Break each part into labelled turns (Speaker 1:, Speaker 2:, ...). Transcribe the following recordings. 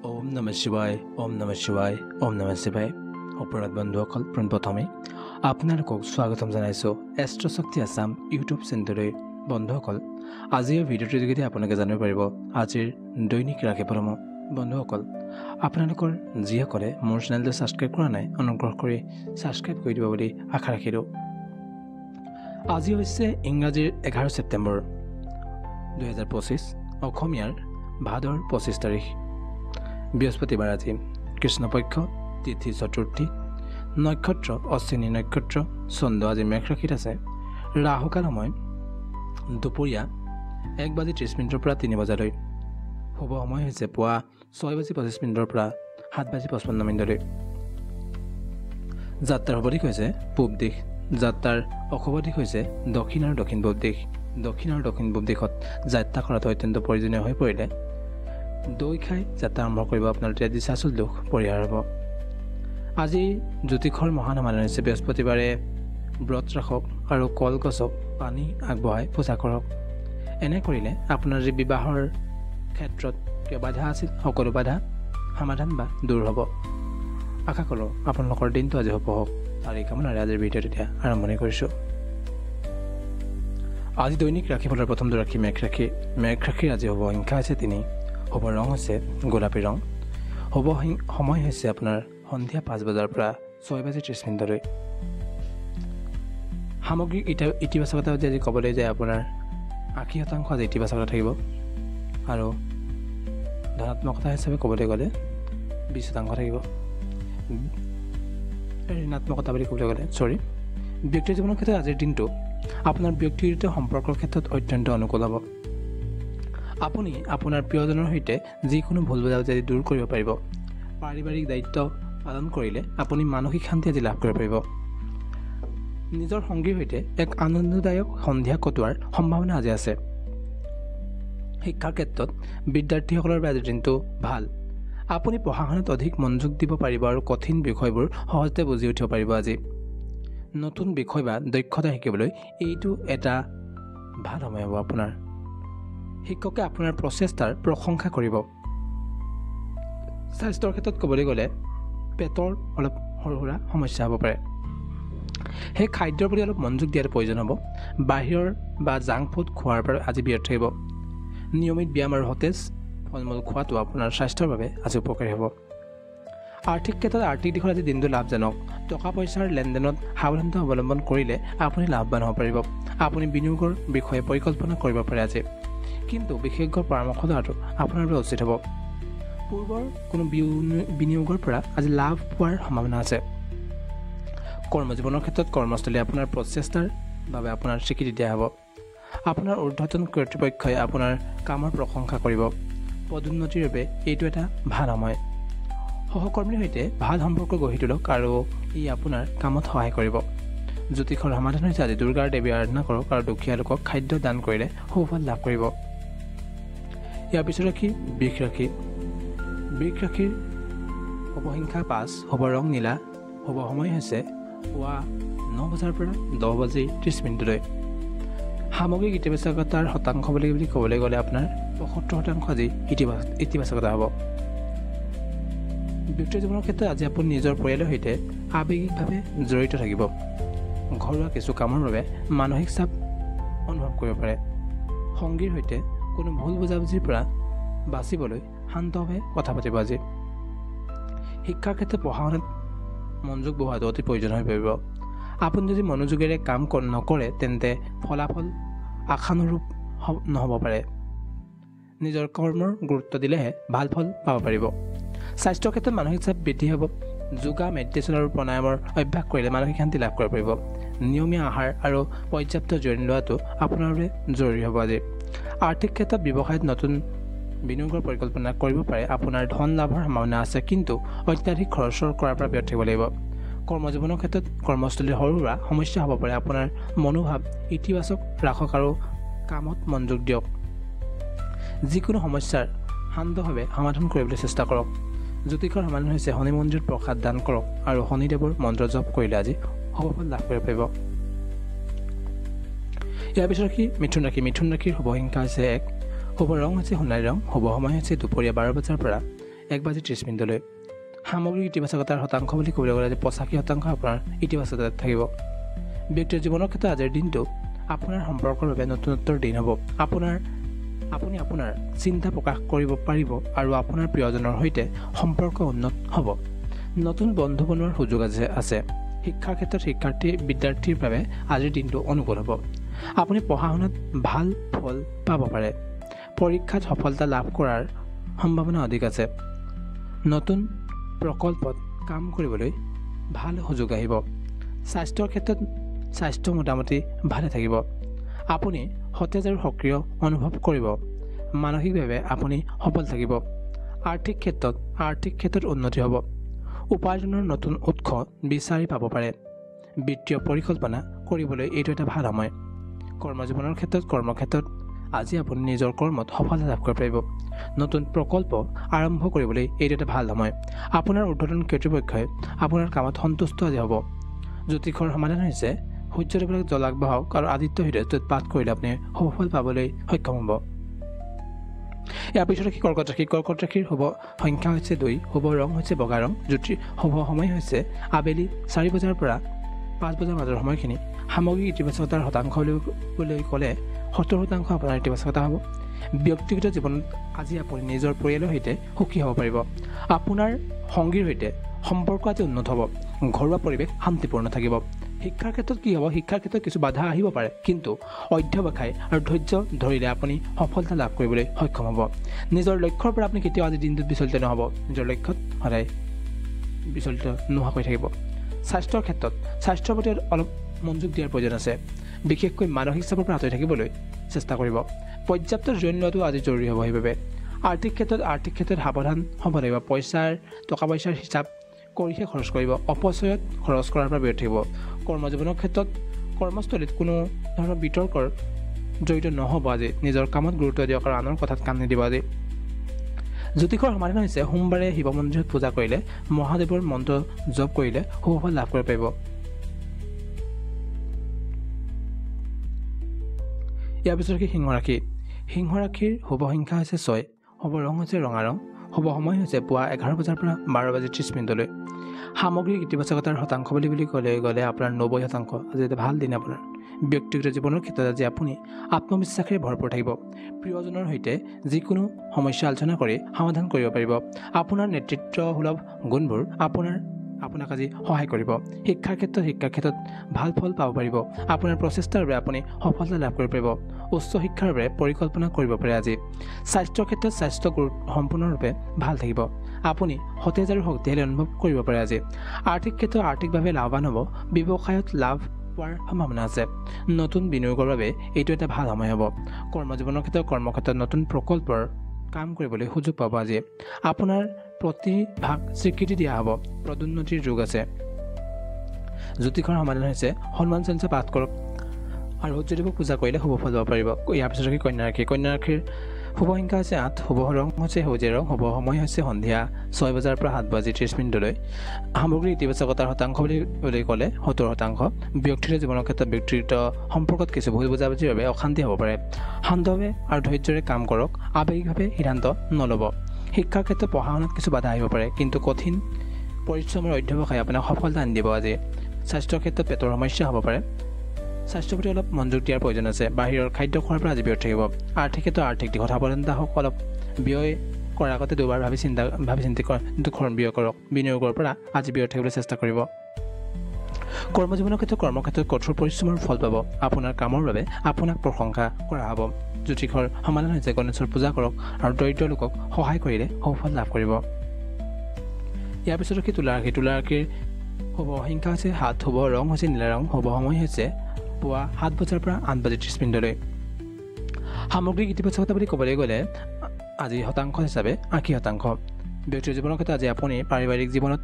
Speaker 1: ওম নমঃ শিৱায় ওম নমঃ শিৱায় ওম নমঃ শিৱায় অপৰাধ বন্ধুসকল পোনপ্ৰথমে আপোনালোকক স্বাগতম জনাইছোঁ এষ্ট্ৰশক্তি আছাম ইউটিউব চেনেললৈ বন্ধুসকল আজিৰ ভিডিঅ'টোৰ যোগেদি আপোনালোকে জানিব পাৰিব আজিৰ দৈনিক ৰাশিফল বন্ধুসকল আপোনালোকৰ যিসকলে মোৰ চেনেলটো ছাবস্ক্ৰাইব কৰা নাই অনুগ্ৰহ কৰি ছাবস্ক্ৰাইব কৰি দিব বুলি আশা ৰাখিলোঁ। আজি হৈছে ইংৰাজীৰ 11 ছেপ্টেম্বৰ 2025 অসমীয়াৰ ভাদৰ 25 তাৰিখ বৃহস্পতিবাৰ। আজি কৃষ্ণপক্ষ তিথি চতুৰ্থী নক্ষত্ৰ অশ্বিনী নক্ষত্ৰ চন্দ্ৰ আজি মেঘ ৰাশিত আছে। ৰাহুকাল সময় দুপৰীয়া 1:30 পৰা 3 বজালৈ। শুভ সময় হৈছে পুৱা 6:25 পৰা 7:55। যাত্ৰাৰ শুভ দিশ হৈছে পূব দিশ। যাত্ৰাৰ অশুভ দিশ হৈছে দক্ষিণ আৰু দক্ষিণ পূব দিশ। দক্ষিণ আৰু দক্ষিণ পূব দিশত যাত্ৰা কৰাটো অত্যন্ত প্ৰয়োজনীয় হৈ পৰিলে দৈ খাই যাত্ৰা আৰম্ভ কৰিব। আপোনাৰ তেতিয়া দিশাচল দুখ পৰিহাৰ হ'ব। আজি জ্যোতিষৰ মহান সমাধান হৈছে বৃহস্পতিবাৰে ব্ৰত ৰাখক আৰু কলগছক পানী আগবঢ়াই পূজা কৰক। এনে কৰিলে আপোনাৰ যি বিবাহৰ ক্ষেত্ৰত কিবা বাধা আছিল সকলো বাধা সমাধান বা দূৰ হ'ব। আশা কৰোঁ আপোনালোকৰ দিনটো আজি শুভ হওক। আৰু এই কামনাৰে আজিৰ ভিডিঅ'টো এতিয়া আৰম্ভণি কৰিছোঁ। আজি দৈনিক ৰাশিফলৰ প্ৰথমটো ৰাশি মেঘ ৰাশি। মেঘ ৰাশিৰ আজি শুভ সংখ্যা হৈছে 3। শুভ ৰং হৈছে গোলাপী ৰং। শুভ সময় হৈছে আপোনাৰ সন্ধিয়া 5 বজাৰ পৰা 6:30 সামগ্ৰিক ইতিবাচকতা আজি ক'বলৈ যায় আপোনাৰ 80% আজি ইতিবাচকতা থাকিব আৰু ধনাত্মকতা হিচাপে ক'বলৈ গ'লে 20% থাকিব। ঋণাত্মকতা বুলি ক'বলৈ গ'লে ব্যক্তিৰ জীৱনৰ ক্ষেত্ৰত আজিৰ দিনটো আপোনাৰ ব্যক্তিগত সম্পৰ্কৰ ক্ষেত্ৰত অত্যন্ত অনুকূল হ'ব। আপুনি আপোনাৰ প্ৰিয়জনৰ সৈতে যিকোনো ভুল বুজাবুজি দূৰ কৰিব পাৰিব। পাৰিবাৰিক দায়িত্ব পালন কৰিলে আপুনি মানসিক শান্তি আজি লাভ কৰিব পাৰিব। নিজৰ সংগীৰ সৈতে এক আনন্দদায়ক সন্ধিয়া কটোৱাৰ সম্ভাৱনা আজি আছে। শিক্ষাৰ ক্ষেত্ৰত বিদ্যাৰ্থীসকলৰ বাবে আজিৰ দিনটো ভাল। আপুনি পঢ়া শুনাত অধিক মনোযোগ দিব পাৰিব আৰু কঠিন বিষয়বোৰ সহজতে বুজি উঠিব পাৰিব। আজি নতুন বিষয় বা দক্ষতা শিকিবলৈ এইটো এটা ভাল সময় হ'ব। আপোনাৰ শিক্ষকে আপোনাৰ প্ৰচেষ্টাৰ প্ৰশংসা কৰিব। স্বাস্থ্যৰ ক্ষেত্ৰত ক'বলৈ গ'লে পেটৰ অলপ সৰু সুৰা সমস্যা হ'ব পাৰে। সেই খাদ্যৰ প্ৰতি অলপ মনোযোগ দিয়াৰ প্ৰয়োজন হ'ব। বাহিৰৰ বা জাংক ফুড খোৱাৰ পৰা আজি বিৰত থাকিব। নিয়মিত ব্যায়াম আৰু সতেজ ফল মূল খোৱাটো আপোনাৰ স্বাস্থ্যৰ বাবে আজি উপকাৰী হ'ব। আৰ্থিক ক্ষেত্ৰত আৰ্থিক দিশত আজি দিনটো লাভজনক। টকা পইচাৰ লেনদেনত সাৱধানতা অৱলম্বন কৰিলে আপুনি লাভৱান হ'ব পাৰিব। আপুনি বিনিয়োগৰ বিষয়ে পৰিকল্পনা কৰিব পাৰে আজি, কিন্তু বিশেষজ্ঞৰ পৰামৰ্শ লোৱাটো আপোনাৰ বাবে উচিত হ'ব। পূৰ্বৰ কোনো বিনিয়োগৰ পৰা আজি লাভ পোৱাৰ সম্ভাৱনা আছে। কৰ্মজীৱনৰ ক্ষেত্ৰত কৰ্মস্থলী আপোনাৰ প্ৰচেষ্টাৰ বাবে আপোনাৰ স্বীকৃতি দিয়া হ'ব। আপোনাৰ ঊৰ্ধ্বতন কৰ্তৃপক্ষই আপোনাৰ কামৰ প্ৰশংসা কৰিব। পদোন্নতিৰ বাবে এইটো এটা ভাল সময়। সহকৰ্মীৰ সৈতে ভাল সম্পৰ্ক গঢ়ি তোলক আৰু ই আপোনাৰ কামত সহায় কৰিব। জ্যোতিষৰ সমাধান হৈছে আজি দুৰ্গাৰ দেৱী আৰাধনা কৰক আৰু দুখীয়া লোকক খাদ্য দান কৰিলে সুফল লাভ কৰিব। ইয়াৰ পিছত ৰাশি বৃষ ৰাশি। বৃষ ৰাশিৰ শুভ সংখ্যা 5। শুভ ৰং নীলা। শুভ সময় হৈছে পুৱা 9 বজাৰ পৰা 10:30 সামগ্ৰিক ইতিবাচকতাৰ শতাংশ বুলি ক'বলৈ গ'লে আপোনাৰ 75% আজি ইতিবাচকতা হ'ব। ব্যক্তিৰ জীৱনৰ ক্ষেত্ৰত আজি আপুনি নিজৰ পৰিয়ালৰ সৈতে আৱেগিকভাৱে জড়িত থাকিব। ঘৰুৱা কিছু কামৰ বাবে মানসিক চাপ অনুভৱ কৰিব পাৰে। সংগীৰ সৈতে কোনো ভুল বুজাবুজিৰ পৰা বাচিবলৈ শান্তভাৱে কথা পাতিব। আজি শিক্ষাৰ ক্ষেত্ৰত পঢ়া শুনাত মনোযোগ বঢ়োৱাটো অতি প্ৰয়োজন হৈ পৰিব। আপুনি যদি মনোযোগেৰে কাম নকৰে তেন্তে ফলাফল আশানুৰূপ নহ'ব পাৰে। নিজৰ কৰ্মৰ গুৰুত্ব দিলেহে ভাল ফল পাব পাৰিব। স্বাস্থ্যৰ ক্ষেত্ৰত মানসিক চাপ বৃদ্ধি হ'ব। যোগা মেডিটেশ্যন আৰু প্ৰাণায়ামৰ অভ্যাস কৰিলে মানসিক শান্তি লাভ কৰিব পাৰিব। নিয়মীয়া আহাৰ আৰু পৰ্যাপ্ত জিৰণি লোৱাটো আপোনাৰ বাবে জৰুৰী হ'ব। আজি আৰ্থিক ক্ষেত্ৰত ব্যৱসায়ত নতুন বিনিয়োগৰ পৰিকল্পনা কৰিব পাৰে। আপোনাৰ ধন লাভৰ সম্ভাৱনা আছে, কিন্তু অত্যাধিক খৰচ কৰাৰ পৰা বিৰত থাকিব লাগিব। কৰ্মজীৱনৰ ক্ষেত্ৰত কৰ্মস্থলীৰ সৰু সুৰা সমস্যা হ'ব পাৰে। আপোনাৰ মনোভাৱ ইতিবাচক ৰাখক আৰু কামত মনোযোগ দিয়ক। যিকোনো সমস্যাৰ শান্তভাৱে সমাধান কৰিবলৈ চেষ্টা কৰক। জ্যোতিষৰ সমাধান হৈছে শনি মন্দিৰত প্ৰসাদ দান কৰক আৰু শনিদেৱৰ মন্ত্ৰ জপ কৰিলে আজি সফল লাভ কৰিব পাৰিব। ইয়াৰ পিছত ৰাশি মিথুন ৰাশি। মিথুন ৰাশিৰ শুভ সংখ্যা হৈছে 1। শুভ ৰং হৈছে সোণালী ৰং। শুভ সময় হৈছে দুপৰীয়া 12 বজাৰ পৰা 1:30 সামগ্ৰিক ইতিবাচকতাৰ শতাংশ বুলি ক'বলৈ গ'লে 85% আপোনাৰ ইতিবাচকতা থাকিব। ব্যক্তিৰ জীৱনৰ ক্ষেত্ৰত আজিৰ দিনটো আপোনাৰ সম্পৰ্কৰ বাবে নতুনত্বৰ দিন হ'ব। আপুনি আপোনাৰ চিন্তা প্ৰকাশ কৰিব পাৰিব আৰু আপোনাৰ প্ৰিয়জনৰ সৈতে সম্পৰ্ক উন্নত হ'ব। নতুন বন্ধু বনোৱাৰ সুযোগ আছে। শিক্ষাৰ ক্ষেত্ৰত বিদ্যাৰ্থীৰ বাবে আজিৰ দিনটো অনুকূল হ'ব। আপুনি পঢ়া শুনাত ভাল ফল পাব পাৰে। পৰীক্ষাত সফলতা লাভ কৰাৰ সম্ভাৱনা অধিক আছে। নতুন প্ৰকল্পত কাম কৰিবলৈ ভাল সুযোগ আহিব। স্বাস্থ্যৰ ক্ষেত্ৰত স্বাস্থ্য মোটামুটি ভালে থাকিব। আপুনি সতেজ আৰু সক্ৰিয় অনুভৱ কৰিব। মানসিকভাৱে আপুনি সফল থাকিব। আৰ্থিক ক্ষেত্ৰত উন্নতি হ'ব। উপাৰ্জনৰ নতুন উৎস বিচাৰি পাব পাৰে। বিত্তীয় পৰিকল্পনা কৰিবলৈ এইটো এটা ভাল সময়। কৰ্মজীৱনৰ কৰ্মক্ষেত্ৰত আজি আপুনি নিজৰ কৰ্মত সফলতা লাভ কৰিব পাৰিব। নতুন প্ৰকল্প আৰম্ভ কৰিবলৈ এইটো এটা ভাল সময়। আপোনাৰ ঊৰ্ধ্বতন কৰ্তৃপক্ষই আপোনাৰ কামত সন্তুষ্ট আজি হ'ব। জ্যোতিষৰ সমাধান হৈছে সূৰ্যদেৱক জল আগবঢ়াওক আৰু আদিত্য হৃদয়ত পাঠ কৰিলে আপুনি সফল পাবলৈ সক্ষম হ'ব। ইয়াৰ পিছত কৰ্কট ৰাশিৰ শুভ সংখ্যা হৈছে 2, শুভ ৰং হৈছে বগা ৰং, শুভ সময় হৈছে আবেলি 4 বজাৰ পৰা 5 বজাৰ মাজৰ সময়খিনি। সামগ্ৰিক ইতিবাচকতাৰ শতাংশ বুলি ক'লে 70% আপোনাৰ ইতিবাচকতা হ'ব। ব্যক্তিগত জীৱনত আজি আপুনি নিজৰ পৰিয়ালৰ সৈতে সুখী হ'ব পাৰিব। আপোনাৰ সংগীৰ সৈতে সম্পৰ্ক আজি উন্নত হ'ব। ঘৰুৱা পৰিৱেশ শান্তিপূৰ্ণ থাকিব। শিক্ষাৰ ক্ষেত্ৰত কি হ'ব? শিক্ষাৰ ক্ষেত্ৰত কিছু বাধা আহিব পাৰে, কিন্তু অধ্যৱসায় আৰু ধৈৰ্য ধৰিলে আপুনি সফলতা লাভ কৰিবলৈ সক্ষম হ'ব। নিজৰ লক্ষ্যৰ পৰা আপুনি কেতিয়াও আজিৰ দিনটোত বিচলিত নহ'ব। নিজৰ লক্ষ্যত সদায় বিচলিত নোহোৱাকৈ থাকিব। স্বাস্থ্যৰ প্ৰতি অলপ মনোযোগ দিয়াৰ প্ৰয়োজন আছে। বিশেষকৈ মানসিক চাপৰ পৰা আঁতৰি থাকিবলৈ চেষ্টা কৰিব। পৰ্যাপ্ত জিৰণি লোৱাটো আজি জৰুৰী হ'ব। সেইবাবে আৰ্থিক ক্ষেত্ৰত সাৱধান হ'ব লাগিব। টকা পইচাৰ হিচাপ কৰিহে খৰচ কৰিব। অপচয়ত খৰচ কৰাৰ পৰা বিৰত থাকিব। কৰ্মজীৱনৰ ক্ষেত্ৰত কৰ্মস্থলীত কোনো ধৰণৰ বিতৰ্কৰ জড়িত নহ'ব। আজি নিজৰ কামত গুৰুত্ব দিয়ক আৰু আনৰ কথাত কাণ নিদিব। আজি জ্যোতিষৰ সমাধান হৈছে সোমবাৰে শিৱ মন্দিৰত পূজা কৰিলে, মহাদেৱৰ মন্ত্ৰ জপ কৰিলে সুফল লাভ কৰিব পাৰিব। ইয়াৰ পিছত সিংহ ৰাশিৰ শুভ সংখ্যা হৈছে 6, শুভ ৰং হৈছে ৰঙা ৰং, শুভ সময় হৈছে পুৱা 11 বজাৰ পৰা 12:30 সামগ্ৰিক ইতিবাচকতাৰ শতাংশ বুলি ক'লে গ'লে আপোনাৰ 90%। আজি এটা ভাল দিন আপোনাৰ। ব্যক্তিগত জীৱনৰ ক্ষেত্ৰত আজি আপুনি আত্মবিশ্বাসেৰে ভৰপূৰ থাকিব। প্ৰিয়জনৰ সৈতে যিকোনো সমস্যা আলোচনা কৰি সমাধান কৰিব পাৰিব। আপোনাৰ নেতৃত্বসুলভ গুণবোৰ আপোনাক আজি সহায় কৰিব। শিক্ষাৰ ক্ষেত্ৰত ভাল ফল পাব পাৰিব। আপোনাৰ প্ৰচেষ্টাৰ বাবে আপুনি সফলতা লাভ কৰিব পাৰিব। উচ্চ শিক্ষাৰ বাবে পৰিকল্পনা কৰিব পাৰে। আজি স্বাস্থ্যৰ ক্ষেত্ৰত সম্পূৰ্ণৰূপে ভাল থাকিব। আপুনি সতেজ আৰু শক্তিশালী অনুভৱ কৰিব পাৰে। আজি আৰ্থিকভাৱে লাভৱান হ'ব। ব্যৱসায়ত লাভ পোৱাৰ সম্ভাৱনা আছে। নতুন বিনিয়োগৰ বাবে এইটো এটা ভাল সময় হ'ব। কৰ্মজীৱনৰ কৰ্মক্ষেত্ৰত নতুন প্ৰকল্পৰ কাম কৰিবলৈ সুযোগ পাব। আজি আপোনাৰ প্ৰতিভাক স্বীকৃতি দিয়া হ'ব। পদোন্নতিৰ যোগ আছে। জ্যোতিষৰ সমাধান হৈছে হনুমান চালিচা পাঠ কৰক আৰু সূৰ্যদেৱক পূজা কৰিলে শুভ ফল পাব পাৰিব। ইয়াৰ পিছত কন্যা ৰাশিৰ শুভ সংখ্যা হৈছে 8, শুভ ৰং হৈছে সেউজীয়া ৰং, শুভ সময় হৈছে সন্ধিয়া 6 বজাৰ পৰা 7:30 সামগ্ৰিক ইতিবাচকতাৰ শতাংশ বুলি ক'লে 70%। ব্যক্তিগত জীৱনৰ ক্ষেত্ৰত ব্যক্তিগত সম্পৰ্কত কিছু ভুল বুজাবুজিৰ বাবে অশান্তি হ'ব পাৰে। শান্তভাৱে আৰু ধৈৰ্যৰে কাম কৰক। আৱেগিকভাৱে সিদ্ধান্ত নল'ব। শিক্ষাৰ ক্ষেত্ৰত পঢ়া শুনাত কিছু বাধা আহিব পাৰে, কিন্তু কঠিন পৰিশ্ৰমৰ অধ্যৱসায় আপোনাক সফলতা আনি দিব। আজি স্বাস্থ্যৰ ক্ষেত্ৰত পেটৰ সমস্যা হ'ব পাৰে। স্বাস্থ্যৰ প্ৰতি অলপ মনোযোগ দিয়াৰ প্ৰয়োজন আছে। বাহিৰৰ খাদ্য খোৱাৰ পৰা আজি বিৰত থাকিব। আৰ্থিক দিশত সাৱধানতা হওক। অলপ ব্যয় কৰাৰ আগতে দুবাৰ ভাবি চিন্তি ব্যয় কৰক। বিনিয়োগৰ পৰা আজি বিৰত থাকিবলৈ চেষ্টা কৰিব। কৰ্মজীৱনৰ কৰ্মক্ষেত্ৰত কঠোৰ পৰিশ্ৰমৰ ফল পাব। আপোনাৰ কামৰ বাবে আপোনাক প্ৰশংসা কৰা হ'ব। জ্যোতিষৰ সমাধান হৈছে গণেশৰ পূজা কৰক আৰু দৰিদ্ৰ লোকক সহায় কৰিলে সুফল লাভ কৰিব। ইয়াৰ পিছত তুলা ৰাশিৰ শুভ সংখ্যা হৈছে 7, শুভ ৰং হৈছে নীলা ৰং, শুভ সময় হৈছে পুৱা 7 বজাৰ পৰা 8:30 সামগ্ৰিক ইতিবাচকতা বুলি ক'বলৈ গ'লে আজি শতাংশ হিচাপে 80%। ব্যক্তিগত জীৱনৰ ক্ষেত্ৰত আজি আপুনি পাৰিবাৰিক জীৱনত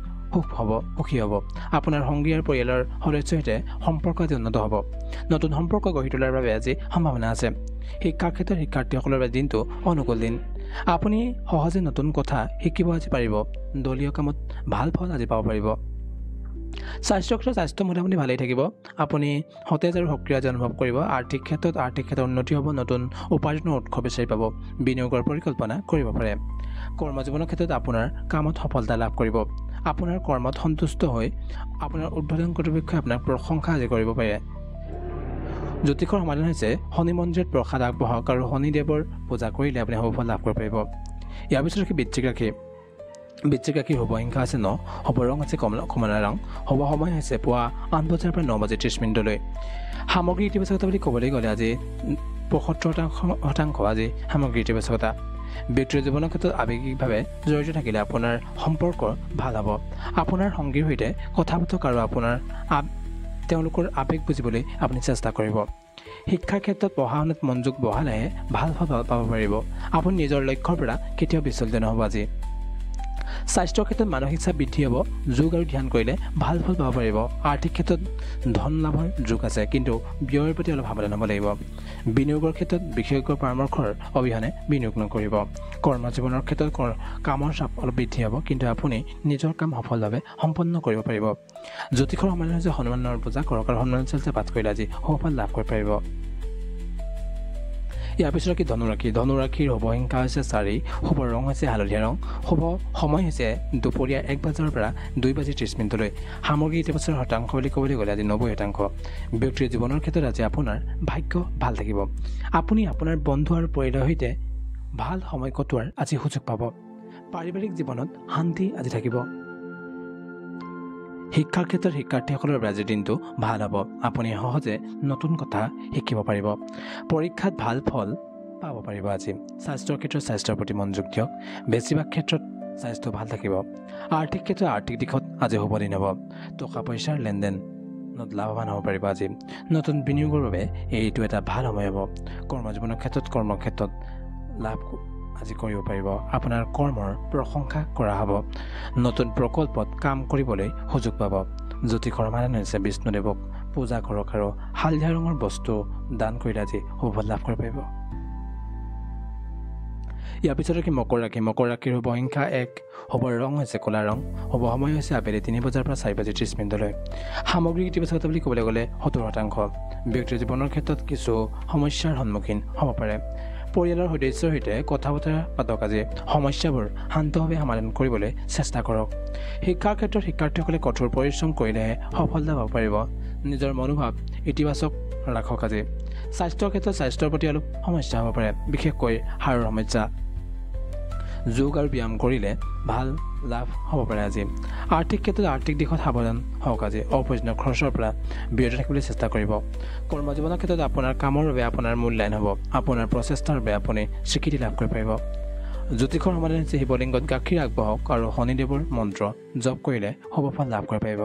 Speaker 1: সুখী হ'ব। আপোনাৰ সংগী আৰু পৰিয়ালৰ সদস্যৰ সৈতে সম্পৰ্ক আজি উন্নত হ'ব। নতুন সম্পৰ্ক গঢ়ি তোলাৰ বাবে আজি সম্ভাৱনা আছে। শিক্ষাৰ ক্ষেত্ৰত শিক্ষাৰ্থীসকলৰ বাবে দিনটো অনুকূল দিন। আপুনি সহজে নতুন কথা শিকিব আজি পাৰিব। দলীয় কামত ভাল ফল আজি পাব পাৰিব। স্বাস্থ্য মোটামুটি ভালেই থাকিব। আপুনি সতেজ আৰু সক্ৰিয় অনুভৱ কৰিব। আৰ্থিক ক্ষেত্ৰত উন্নতি হ'ব। নতুন উপাৰ্জনৰ উৎস বিচাৰি পাব। বিনিয়োগৰ পৰিকল্পনা কৰিব পাৰে। কৰ্মজীৱনৰ ক্ষেত্ৰত আপোনাৰ কামত সফলতা লাভ কৰিব। আপোনাৰ কৰ্মত সন্তুষ্ট হৈ আপোনাৰ উদ্বোধন কৰ্তৃপক্ষই আপোনাক প্ৰশংসা আজি কৰিব পাৰে। জ্যোতিষৰ সমাধান হৈছে শনি মন্দিৰত প্ৰসাদ আগবঢ়াওক আৰু শনিদেৱৰ পূজা কৰিলে আপুনি সুফল লাভ কৰিব পাৰিব। ইয়াৰ পিছত বৃশ্চিক ৰাশি। বৃশ্চিক ৰাশিৰ শুভ সংখ্যা হৈছে 9, শুভ ৰং হৈছে কমলা ৰং, শুভ সময় হৈছে পুৱা 8 বজাৰ পৰা 9 বাজি 30 মিনিটলৈ। সামগ্ৰী ইতিবাচকতা বুলি ক'বলৈ গ'লে আজি 75% আজি সামগ্ৰী ইতিবাচকতা। ব্যক্তিৰ জীৱনৰ ক্ষেত্ৰত আৱেগিকভাৱে জড়িত থাকিলে আপোনাৰ সম্পৰ্ক ভাল হ'ব। আপোনাৰ সংগীৰ সৈতে কথা পাতক আৰু আপোনাৰ তেওঁলোকৰ আৱেগ বুজিবলৈ আপুনি চেষ্টা কৰিব। শিক্ষাৰ ক্ষেত্ৰত পঢ়া শুনাত মনোযোগ বঢ়ালেহে ভাল ফল পাব পাৰিব। আপুনি নিজৰ লক্ষ্যৰ পৰা কেতিয়াও বিচলিত নহ'ব আজি। স্বাস্থ্যৰ ক্ষেত্ৰত মানসিক চাপ বৃদ্ধি হ'ব। যোগ আৰু ধ্যান কৰিলে ভাল ফল পাব পাৰিব। আৰ্থিক ক্ষেত্ৰত ধন লাভৰ যোগ আছে, কিন্তু ব্যয়ৰ প্ৰতি অলপ সাৱধান হ'ব লাগিব। বিনিয়োগৰ ক্ষেত্ৰত বিশেষজ্ঞৰ পৰামৰ্শৰ অবিহনে বিনিয়োগ নকৰিব। কৰ্মজীৱনৰ ক্ষেত্ৰত কামৰ চাপ অলপ বৃদ্ধি হ'ব, কিন্তু আপুনি নিজৰ কাম সফলভাৱে সম্পন্ন কৰিব পাৰিব। জ্যোতিষৰ সমাধান হৈছে হনুমানৰ পূজা কৰক আৰু হনুমান চালিচা পাঠ কৰিলে আজি সুফল লাভ কৰিব পাৰিব। ইয়াৰ পিছত ধনুৰাশি। ধনুৰাশিৰ শুভ সংখ্যা হৈছে 4, শুভ ৰং হৈছে হালধীয়া ৰং, শুভ সময় হৈছে দুপৰীয়া 1 বজাৰ পৰা 2 বাজি 30 মিনিটলৈ। সামগ্ৰী ইতিবাচক শতাংশ বুলি ক'বলৈ গ'লে আজি 90%। ব্যক্তিৰ জীৱনৰ ক্ষেত্ৰত আজি আপোনাৰ ভাগ্য ভাল থাকিব। আপুনি আপোনাৰ বন্ধু আৰু পৰিয়ালৰ সৈতে ভাল সময় কটোৱাৰ আজি সুযোগ পাব। পাৰিবাৰিক জীৱনত শান্তি আজি থাকিব। শিক্ষাৰ ক্ষেত্ৰত শিক্ষাৰ্থীসকলৰ বাবে আজিৰ দিনটো ভাল হ'ব। আপুনি সহজে নতুন কথা শিকিব পাৰিব। পৰীক্ষাত ভাল ফল পাব পাৰিব আজি। স্বাস্থ্যৰ ক্ষেত্ৰত স্বাস্থ্যৰ প্ৰতি মনোযোগ দিয়ক। বেছিভাগ ক্ষেত্ৰত স্বাস্থ্য ভাল থাকিব। আৰ্থিক ক্ষেত্ৰত আৰ্থিক দিশত আজি শুভ দিন হ'ব। টকা পইচাৰ লেনদেনত লাভৱান হ'ব পাৰিব আজি। নতুন বিনিয়োগৰ বাবে এইটো এটা ভাল সময় হ'ব। কৰ্মজীৱনৰ ক্ষেত্ৰত কৰ্মক্ষেত্ৰত লাভ আজি কৰিব পাৰিব। আপোনাৰ কৰ্মৰ প্ৰশংসা কৰা হ'ব। নতুন প্ৰকল্পত কাম কৰিবলৈ সুযোগ পাব। জ্যোতিষৰ সমাধান হৈছে বিষ্ণুদেৱক পূজা কৰক আৰু হালধীয়া ৰঙৰ বস্তু দান কৰিলে আজি সুফল লাভ কৰিব পাৰিব। ইয়াৰ পিছত মকৰ ৰাশি। মকৰ ৰাশিৰ শুভ সংখ্যা 1, শুভ ৰং হৈছে ক'লা ৰং, শুভ সময় হৈছে আবেলি 3 বজাৰ পৰা 4 বাজি 30 মিনিটলৈ। সামগ্ৰী ইতিবাচকতা বুলি ক'বলৈ গ'লে 70%। ব্যক্তিৰ জীৱনৰ ক্ষেত্ৰত কিছু সমস্যাৰ সন্মুখীন হ'ব পাৰে। পৰিয়ালৰ সদস্যৰ সৈতে কথা বতৰা পাতক আজি। সমস্যাবোৰ শান্তভাৱে সমাধান কৰিবলৈ চেষ্টা কৰক। শিক্ষাৰ ক্ষেত্ৰত শিক্ষাৰ্থীসকলে কঠোৰ পৰিশ্ৰম কৰিলেহে সফলতা পাব পাৰিব। নিজৰ মনোভাৱ ইতিবাচক ৰাখক আজি। স্বাস্থ্যৰ ক্ষেত্ৰত স্বাস্থ্যৰ প্ৰতি অলপ সমস্যা হ'ব পাৰে, বিশেষকৈ হাড়ৰ সমস্যা। যোগ আৰু ব্যায়াম কৰিলে ভাল লাভ হ'ব পাৰে আজি। আৰ্থিক ক্ষেত্ৰত আৰ্থিক দিশত সাৱধান হওক আজি। অপ্ৰয়োজনীয় খৰচৰ পৰা বিৰত থাকিবলৈ চেষ্টা কৰিব। কৰ্মজীৱনৰ ক্ষেত্ৰত আপোনাৰ কামৰ বাবে আপোনাৰ মূল্যায়ন হ'ব। আপোনাৰ প্ৰচেষ্টাৰ বাবে আপুনি স্বীকৃতি লাভ কৰিব পাৰিব। জ্যোতিষৰ সমাধান হৈছে শিৱলিংগত গাখীৰ আগবঢ়াওক আৰু শনিদেৱৰ মন্ত্ৰ জপ কৰিলে শুভ ফল লাভ কৰিব পাৰিব।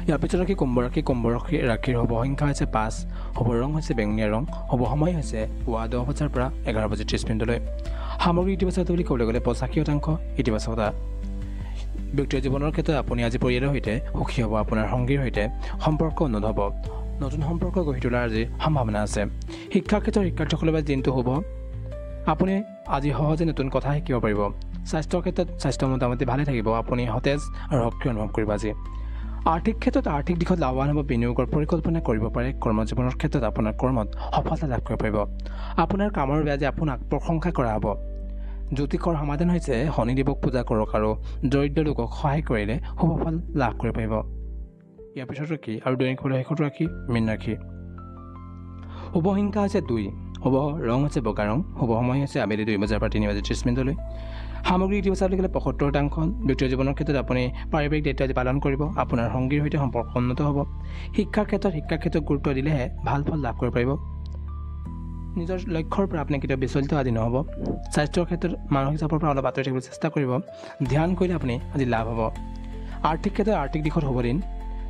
Speaker 1: ইয়াৰ পিছত কুম্ভ ৰাশি। কুম্ভ ৰাশিৰ শুভ সংখ্যা হৈছে 5, শুভ ৰং হৈছে বেঙুনীয়া ৰং, শুভ সময় হৈছে পুৱা 10 বজাৰ পৰা 11 বাজি 30 মিনিটলৈ। সামগ্ৰী ইতিবাচকতা বুলি ক'বলৈ গ'লে 85% ইতিবাচকতা। ব্যক্তিৰ জীৱনৰ ক্ষেত্ৰত আপুনি আজি পৰিয়ালৰ সৈতে সুখী হ'ব। আপোনাৰ সংগীৰ সৈতে সম্পৰ্ক উন্নত হ'ব। নতুন সম্পৰ্ক গঢ়ি তোলাৰ আজি সম্ভাৱনা আছে। শিক্ষাৰ ক্ষেত্ৰত শিক্ষাৰ্থীসকলৰ বাবে দিনটো শুভ। আপুনি আজি সহজে নতুন কথা শিকিব পাৰিব। স্বাস্থ্যৰ ক্ষেত্ৰত স্বাস্থ্য মোটামুটি ভালে থাকিব। আপুনি সতেজ আৰু সক্ৰিয় অনুভৱ কৰিব আজি। আৰ্থিক ক্ষেত্ৰত আৰ্থিক দিশত লাভৱান হ'ব। বিনিয়োগৰ পৰিকল্পনা কৰিব পাৰে। কৰ্মজীৱনৰ ক্ষেত্ৰত আপোনাৰ কৰ্মত সফলতা লাভ কৰিব পাৰিব। আপোনাৰ কামৰ বাবে আজি আপোনাক প্ৰশংসা কৰা হ'ব। জ্যোতিষৰ সমাধান হৈছে শনিদেৱক পূজা কৰক আৰু দৰিদ্ৰ লোকক সহায় কৰিলে শুভ ফল লাভ কৰিব পাৰিব। ইয়াৰ পিছত ৰাশি আৰু দৈনিক শেষত ৰাশি মীন ৰাশি। শুভ সংখ্যা হৈছে 2, শুভ ৰং হৈছে বগা ৰং, শুভ সময় হৈছে আবেলি 2 বজাৰ পৰা 3 বাজি 30 মিনিটলৈ। সামগ্ৰী ইতিবাচক বুলি ক'লে 75%। ব্যক্তিৰ জীৱনৰ ক্ষেত্ৰত আপুনি পাৰিবাৰিক দায়িত্ব আজি পালন কৰিব। আপোনাৰ সংগীৰ সৈতে সম্পৰ্ক উন্নত হ'ব। শিক্ষাৰ ক্ষেত্ৰত গুৰুত্ব দিলেহে ভাল ফল লাভ কৰিব পাৰিব। নিজৰ লক্ষ্যৰ পৰা আপুনি কেতিয়াও বিচলিত আজি নহ'ব। স্বাস্থ্যৰ ক্ষেত্ৰত মানসিক চাপৰ পৰা অলপ আঁতৰি থাকিবলৈ চেষ্টা কৰিব। ধ্যান কৰিলে আপুনি আজি লাভ হ'ব। আৰ্থিক ক্ষেত্ৰত আৰ্থিক দিশত শুভ দিন।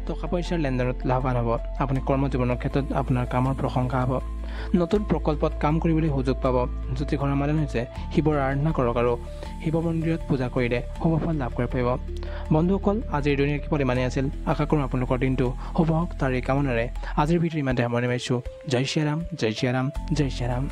Speaker 1: টকা পইচাৰ লেনদেনত লাভৱান হ'ব। আপুনি কৰ্মজীৱনৰ ক্ষেত্ৰত আপোনাৰ কামৰ প্ৰশংসা হ'ব। নতুন প্ৰকল্পত কাম কৰিবলৈ সুযোগ পাব। জ্যোতিষৰ সমাধান হৈছে শিৱৰ আৰাধনা কৰক আৰু শিৱ মন্দিৰত পূজা কৰিলে শুভ ফল লাভ কৰিব পাৰিব। বন্ধুসকল, আজিৰ দৈনিক কিপত ইমানেই আছিল। আশা কৰোঁ আপোনালোকৰ দিনটো শুভ হওক। তাৰে কামনাৰে আজিৰ ভিডিঅ' ইমানতে সামৰণি মাৰিছোঁ। জয় শ্ৰী ৰাম, জয় শ্ৰী ৰাম, জয় শ্ৰী ৰাম।